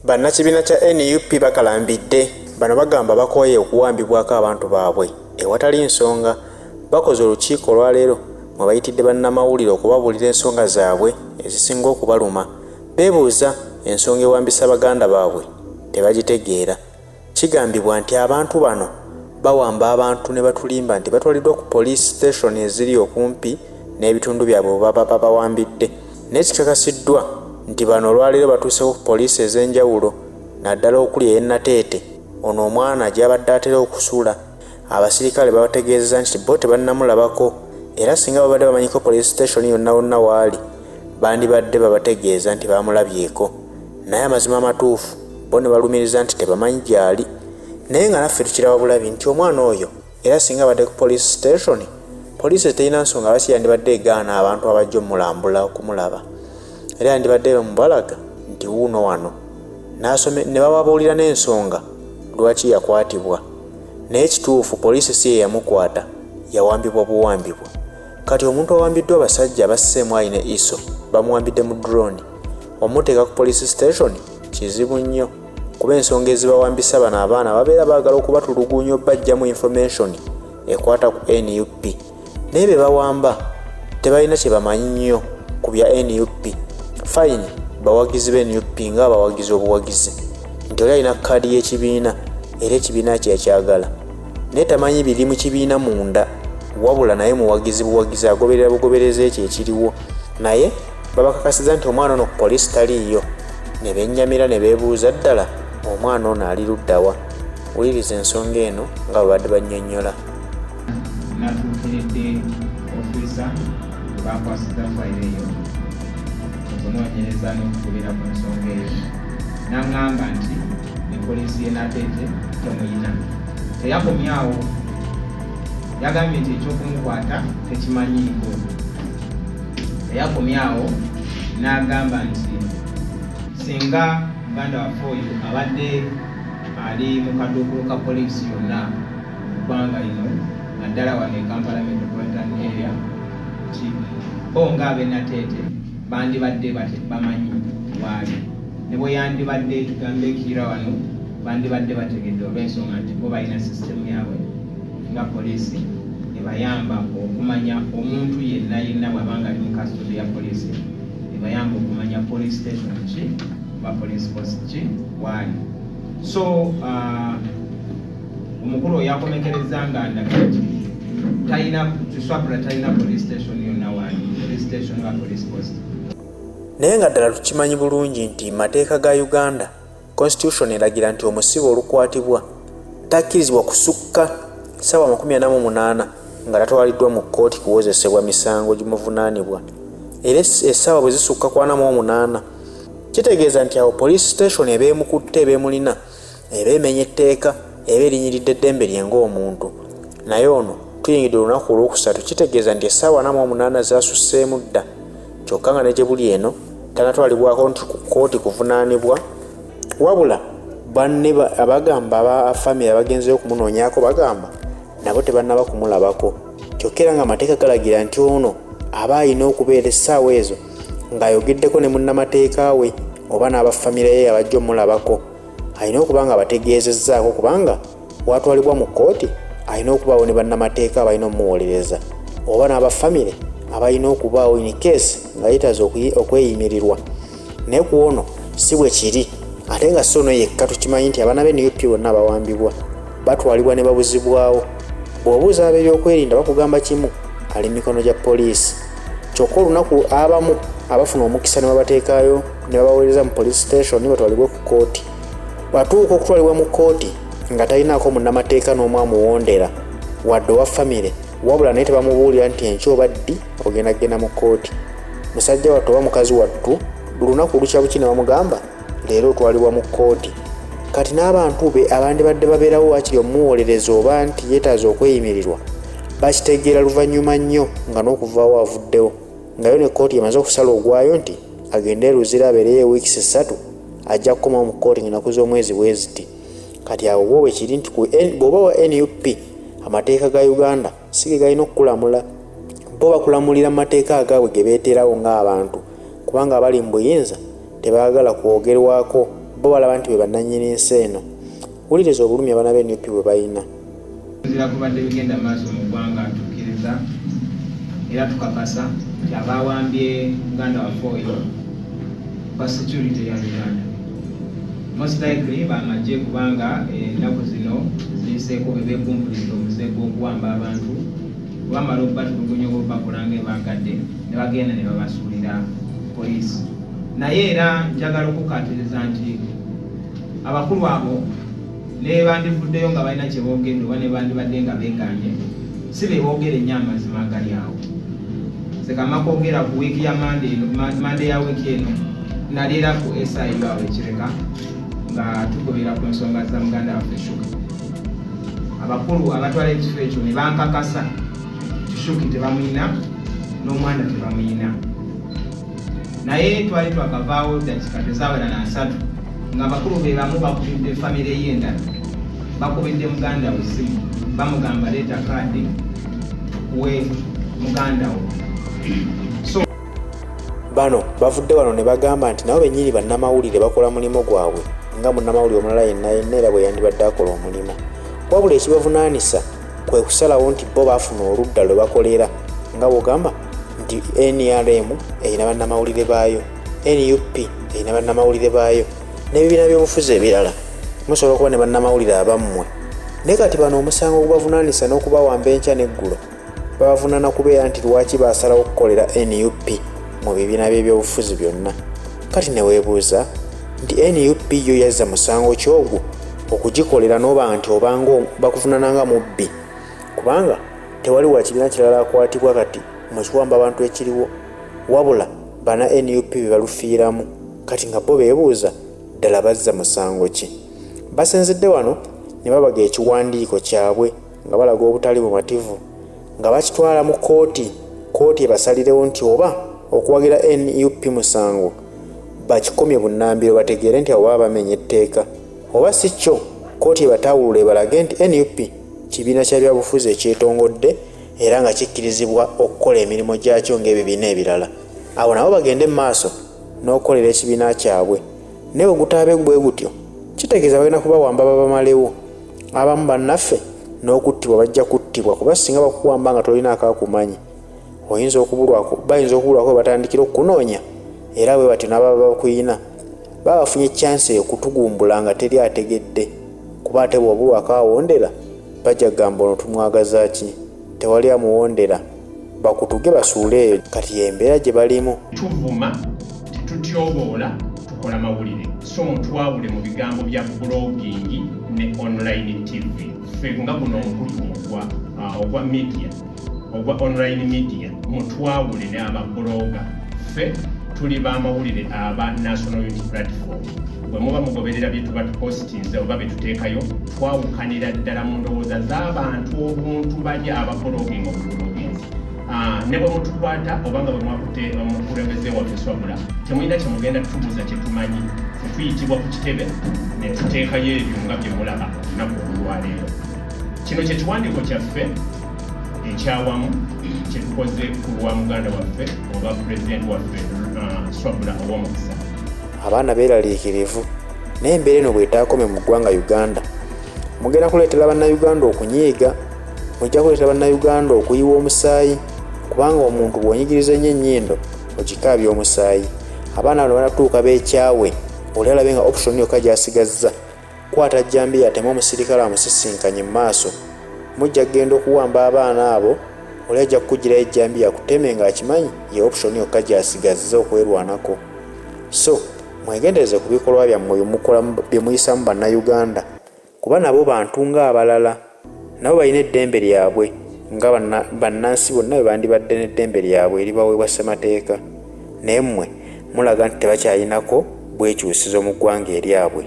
Bannakibiina kya NUP bakalambidde. Bano bagamba bakooye okuwambibwako abantu baabwe ewatali nsonga. Bakoze olukiiko olwaleero mwe bayitidde bannamawulire okubabuulira ensonga zaabwe ezisinga okubaluma. Beebuuza ensonga ewambisa baganda baabwe tebagitegeera. Kigambibwa nti abantu bano bawamba abantu ne batulimba nti batwaliddwa ku police station eziri okumpi n'ebitundu byabwe baba bawambidde. N'ekikakasiddwa nti bano olwaleero batuuseeko ku poliisi ez'enjawulo naddala okuli eyennateete. Ono omwana gy'abadde atera okusula abasirikale babategeeza nti bo tebannamulabako era singa babadde bamanyiko police station yonna wonna waali bandibadde babategeeza nti bamulabyeko. Naye amazima amatuufu bo ne balumiriza nti tebamanyi gy'ali. Naye nga naffe tukiraba bulabi nti omwana oyo era singa badde ku police station, poliisi terina nsonga lwaki yandibadde egaana abantu abajja omulambula okumulaba. Era yandibadde bamubalaga nti wuuno wano ne bababuulira n'ensonga lwaki yakwatibwa. Naye kituufu poliisi si ye yamukwata, yawambibwa buwambibwa. Kati omuntu awambiddwa abasajja basseemu ayina iso bamuwambidde mu drone, omuteeka ku police station kizibu nnyo kuba ensonga ezibawambisa bano abaana babeera baagala okubatulugunya bajjamu information ekwata ku NUP. Naye be bawamba tebalina kye bamanyi nnyo ku bya NUP. Fine bawagizi be NUP nga abawagizi obuwagizi nti oli alina kaadi y'ekibiina era ekibiina kyekyagala, naye tamanyi biri mu kibiina munda, wabula naye muwagizi buwagizi agoberera bugobereza ekyo ekiriwo. Naye babakakasiza nti omwana ono ku poliisi taliiyo. Ne bennyamira ne beebuuza ddala omwana ono ali luddawa. Wuliriza ensonga eno nga babadde bannyonnyola. Natuukiridde ofiisa bakwasizza fayiro eyo okunoonyereza n'okukubira ku nsonga eyo. N'aŋŋamba nti ne poliisi y'enateete tomuyina. Teyakomyawo, yagambye nti eky'okumukwata tekimanyiiko. Teyakomyawo n'agamba nti singa muganda waffe oyo abadde ali mu kaduukulu ka poliisi yonna eggwanga lino naddala wano e Kampala Metropolitan Area nti bo ng'ab'enateete bandibadde bamanyi waali, ne bwe yandibadde tugambe ekira wano bandibadde bategedde olw'ensonga nti bo balina sisitemu yaabwe nga poliisi ebayamba okumanya omuntu yenna bw'abanga ali mu kastodi ya poliisi, ebayamba okumanya police station ki ba police post ki waali. So omukulu oyo yakomekereza nga ndaga nti Kiswapula talina police station yonna waali, police station nga police post. Naye nga ddala tukimanyi bulungi nti mateeka ga Uganda constitution eragira nti omusibe olukwatibwa takkirizibwa kusukka ssaawa 48 nga tatwaliddwa mu kkooti kuwozesebwa misango gimuvunaanibwa. Era essaawa bwe zisukka 48 kitegeeza nti awo police station eba emukutte, eba emulina, eba emenya etteeka, eba erinyiridde eddembe lye ng'omuntu. Naye ono tuyingidde olunaku olwokusatu, kitegeeza nti essaawa 48 zasusseemu dda. Kyokka nga ne gye buli eno tanatwalibwako nti ku kkooti kuvunaanibwa, wabula banne abagamba aba famire abagenzeyo okumunoonyako bagamba nabo tebannaba kumulabako. Kyokka era nga amateeka galagira nti ono aba alina okubeera essaawa ezo ng'ayogeddeko ne munnamateeka we oba n'abafamire ye abajja omulabako. Alina okuba nga abategeezezzaako kubanga watwalibwa mu kkooti alina okubaawo ne bannamateeka abalina omuwolereza oba n'abafamire abalina okubaawo in case nga yeetaze okweyimirirwa. Naye ku ono si bwe kiri, ate nga si ono yekka. Tukimanyi nti abaana b'NUP bonna abawambibwa batwalibwa ne babuzibwawo. Bw'obuuza ab'ebyokwerinda bakugamba kimu, ali mu mikono gya poliisi. Kyokka olunaku abamu abafuna omukisa ne babateekayo ne babaweereza mu police station batwalibwe ku kkooti. Bw'atuuka okutwalibwa mu kkooti nga talinaako munnamateeka n'omu amuwondera wadde owa famire, wabula naye tebamubuulira nti enkya oba ddi ogenda mu kkooti. Musajja wattu oba mukazi wattu lunaku lukya buki ne bamugamba leero otwalibwa mu kkooti. Kati n'abantu be abandibadde babeerawo wakiri omuwolereza oba nti yeetaaze okweyimirirwa bakitegeera luvannyuma nnyo nga n'okuvaawo avuddewo, nga yo ne kkooti emaze okusala ogwayo nti agende eruzira abeereyo wiikisi 3 ajja kukomawo mu kkooti ng'ennaku z'omwezi bwe ziti. Kati awo bwe kiri nti bw'oba wa NUP amateeka ga Uganda si ge galina okukulamula, bo bakulamulira mu mateeka agaabwe ge beeterawo ng'abantu, kubanga abali mu buyinza tebaagala kwogerwako bo balaba nti bwe bannannyini nsi eno. Wuliriza obulumi abaana b'NUP bwe balina. Nzira kubadde bigenda maaso mu ggwanga tukkiriza era tukakasa nti abaawambye muganda waffe oyo ba security ya Uganda most likely bamagye kubanga ennaku zino ziiseeko bwe beekumpuliriza omuze gw'okuwamba abantu bamala okubatulugunya obubakulanga ebagadde ne bagenda ne babasuulira poliisi. Naye era njagala okukatiriza nti abakulu abo ne bandivuddeyo nga balina kye boogedde oba ne bandibadde nga beeganye si be boogera ennyo amazima agali awo. Sekama kwogera ku wiiki ya mande ya wiiki eno naliera ku SIU awo ekireka nga tukubira ku nsonga za muganda waffe Shuki. Abakulu abatwala ekifo ekyo ne bankakasa Shuki tebamuyina n'omwana tebamuyina. Naye twali twakavaawo dakika tezaawera na 3 nga abakulu be bamu bakubidde famire y'endala bakubidde muganda we simu bamugamba leeta kaadi tukuwe muganda wo. So bano bavudde wano ne bagamba nti nabo bennyini bannamawulire bakola mulimu gwabwe nga munnamawulire omulala yenna era bwe yandibadde akola omulimu. Wabula ekibavunaanisa kwe kusalawo nti bo baafuna oludda lwe bakolera nga bw'ogamba nti NRM erina bannamawulire baayo, NUP erina bannamawulire baayo n'ebibiina by'obufuzi ebirala musobola okuba ne bannamawulire abammwe. Naye kati bano omusango ogubavunaanisa n'okubawamba enkya n'eggulo babavunaana kubeera nti lwaki baasalawo okukolera NUP mu bibiina by'ebyobufuzi byonna. Kati ne weebuuza nti NUP yo yazza musango ki ogwo okugikolera n'oba nti obanga bakuvunaananga mubbi, kubanga tewali wa kibiina kirala akwatibwa kati mu kiwamba abantu ekiriwo wabula bana NUP be balufiiramu. Kati nga bo beebuuza ddala bazza musango ki? Basenzedde wano ne babaga ekiwandiiko kyabwe nga balaga obutali bumativu nga bakitwala mu kooti ebasalirewo nti oba okuwagira NUP musango bakikomye bunnambiro bategeere nti abo baba bamenye etteeka, oba si kyo kooti ebatawulula ebalage nti NUP kibiina kya byabufuzi ekyetongodde era nga kikkirizibwa okukola emirimu gyakyo ng'ebibiina ebirala. Abo nabo bagende mu maaso n'okukolera ekibiina kyabwe. Naye bwe gutaabe bwe gutyo kitegeeza bagenda kubawamba babamalewo. Abamu bannaffe n'okuttibwa bajja kuttibwa kuba singa bakuwamba nga tolina akakumanyi bayinza okubulwako batandikira okukunoonya era bwe batyo n'ababa bakuyina babafunye chance okutugumbula nga teri ategedde kuba ate bw'obulwako awondera bajja gamba ono tumwagaza ki, tewali amuwondera bakutuge basuule eyo. Kati embeera gye balimu tuvuma tetutyoboola tukola mawulire so mutwawule mu bigambo bya blogging ne online TV. Ffe nga guno omukulu ogwa media ogwa online media mutwawule ne ababloga. Ffe tuli bamawulire aba National Unity Platform. Bwe muba mugoberera bye tuba tupostinze oba bye tuteekayo twawukanira ddala mu ndowooza z'abantu obuntu bali abablogging obubloggings. Ne bwe mutukwata obanga bwe mwakute omukulembeze waffe Swabula temulina kye mugenda tutubuuza kye tumanyi tuyitibwa ku kitebe ne tuteekayo ebyo nga bye mulaba olunaku olwaleero. Kino kye kiwandiiko kyaffe ekyawamu kye tukoze ku lwa muganda waffe oba pulezidenti waffe Swabula ow'omukisa. Abaana beeraliikirivu naye embeera eno bw'etaakome mu ggwanga Uganda mugenda kuleetera bannayuganda okunyiiga, mujja kuleetera bannayuganda okuyiwa omusaayi kubanga omuntu bw'onyigiriza ennyo ennyindo ogikaabya omusaayi. Abaana bano banatuuka beekyawe oli alabe nga option yokka gy'asigazza kwata jjambiya atema omusirikale amusisinkanye mu maaso. Mujja kugenda okuwamba abaana abo oli ajja kukugirayo ejjambiya akuteme ng'akimanyi ye option yokka gy'asigazza okwerwanako. So mwegendereze ku bikolwa byammwe bye muyisamu bannayuganda kuba nabo bantu ng'abalala, nabo balina eddembe lyabwe nga bannansi bonna bwe bandibadde n'eddembe lyabwe eribaweebwa ssemateeka. Naye mmwe mulaga nti tebakyalinako bwekyusizo mu ggwanga eryabwe.